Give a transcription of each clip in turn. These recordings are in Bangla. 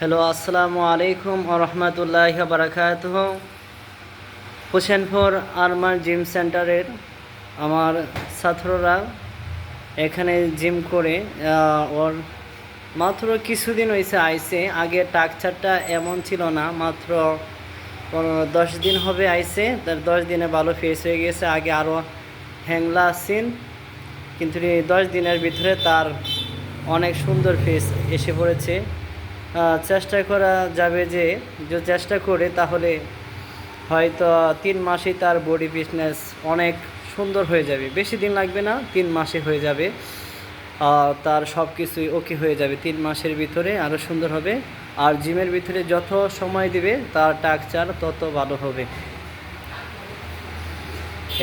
হ্যালো, আসসালামু আলাইকুম ওয়া রাহমাতুল্লাহি ওয়া বারাকাতুহু। হোসেনপুর আরমান জিম সেন্টারের আমার ছাত্ররা এখানে জিম করে ওর মাত্র কিছুদিন হয়েছে আইছে। আগে টাকচারটা এমন ছিল না, মাত্র 10 দিন হবে আইছে। তার 10 দিনে ভালো ফেস হয়ে গেছে। আগে আরও হ্যাংলা আসছেন, কিন্তু এই 10 দিনের ভিতরে তার অনেক সুন্দর ফেস এসে পড়েছে। চেষ্টা করা যাবে যে চেষ্টা করে তাহলে হয়তো 3 মাসেই তার বডি ফিটনেস অনেক সুন্দর হয়ে যাবে। বেশি দিন লাগবে না, 3 মাসে হয়ে যাবে। তার সব কিছুই ওকে হয়ে যাবে 3 মাসের ভিতরে, আরও সুন্দর হবে। আর জিমের ভিতরে যত সময় দিবে তার টাকচার তত ভালো হবে।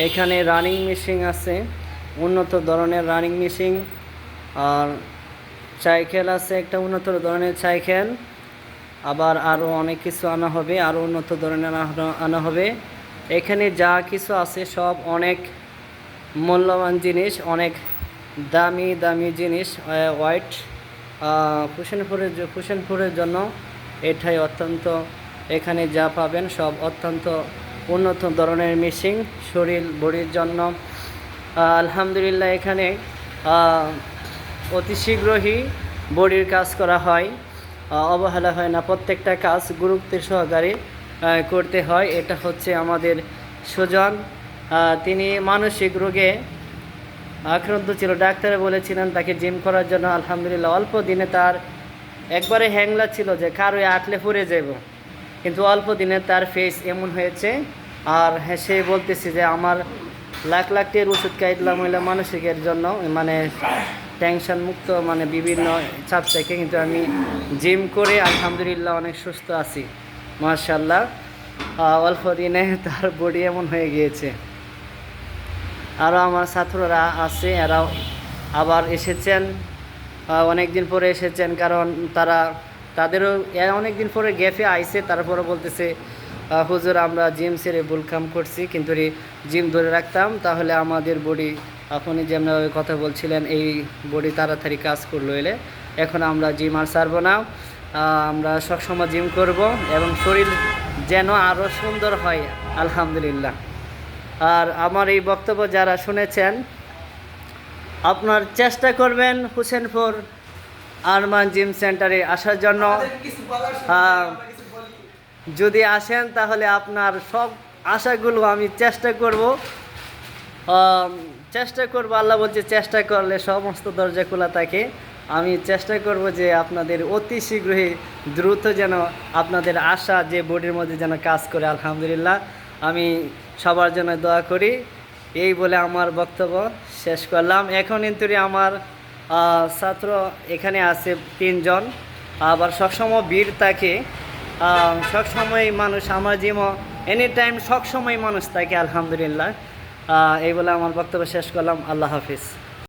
এখানে রানিং মেশিন আছে, উন্নত ধরনের রানিং মেশিন। আর সাইকেল আছে, একটা উন্নত ধরনের সাইকেল। আবার আরও অনেক কিছু আনা হবে, আরও উন্নত ধরনের আনা হবে। এখানে যা কিছু আছে সব অনেক মূল্যবান জিনিস, অনেক দামি দামি জিনিস। হোয়াইট হোসেনপুরের জন্য এটাই অত্যন্ত, এখানে যা পাবেন সব অত্যন্ত উন্নত ধরনের মেশিন শরীর বডির জন্য। আলহামদুলিল্লাহ, এখানে অতি শীঘ্রই বডির কাজ করা হয়, অবহেলা হয় না। প্রত্যেকটা কাজ গুরুত্বের সহকারে করতে হয়। এটা হচ্ছে আমাদের সুজন। তিনি মানসিক রোগে আক্রান্ত ছিল। ডাক্তারে বলেছিলেন তাকে জিম করার জন্য। আলহামদুলিল্লাহ, অল্প দিনে তার একবারে হ্যাংলা ছিল যে কারো আটলে পড়ে যাব, কিন্তু অল্প দিনে তার ফেস এমন হয়েছে। আর হ্যাঁ, সে বলতেছে যে আমার লাখ লাখ টের ওষুধ খাইলাম হইলাম মানসিকের জন্য, মানে টেনশন মুক্ত, মানে বিভিন্ন চাপ থেকে, কিন্তু আমি জিম করে আলহামদুলিল্লাহ অনেক সুস্থ আছি মাশাআল্লাহ। অল্প দিনে তার বডি এমন হয়ে গিয়েছে। আরও আমার ছাত্ররা আছে, এরাও আবার এসেছেন, অনেক দিন পরে এসেছেন। কারণ তাদেরও অনেক দিন পরে গ্যাপে আইছে। তারপরে বলতেছে হুজুর, আমরা জিম ছেড়ে ভুল কাম করছি, কিন্তু জিম ধরে রাখতাম তাহলে আমাদের বডি, আপনি যেমনভাবে কথা বলছিলেন, এই বডি তাড়াতাড়ি কাজ করলো এলে। এখন আমরা জিম আর ছাড়বো না, আমরা সবসময় জিম করব এবং শরীর যেন আরও সুন্দর হয় আলহামদুলিল্লাহ। আর আমার এই বক্তব্য যারা শুনেছেন, আপনার চেষ্টা করবেন হোসেনপুর আরমান জিম সেন্টারে আসার জন্য। যদি আসেন তাহলে আপনার সব আশাগুলো আমি চেষ্টা করব, আল্লাহ বলছে চেষ্টা করলে সমস্ত দরজা খোলা থাকে। আমি চেষ্টা করব যে আপনাদের অতি শীঘ্রই দ্রুত যেন আপনাদের আশা যে বডির মধ্যে যেন কাজ করে। আলহামদুলিল্লাহ, আমি সবার জন্য দোয়া করি। এই বলে আমার বক্তব্য শেষ করলাম। এখন কিন্তু আমার ছাত্র এখানে আছে 3 জন। আবার সবসময় ভিড় থাকে, সবসময় মানুষ, আমার জিমও এনি টাইম সবসময় মানুষ থাকে আলহামদুলিল্লাহ। এই বলে আমার বক্তব্য শেষ করলাম। আল্লাহ হাফিজ।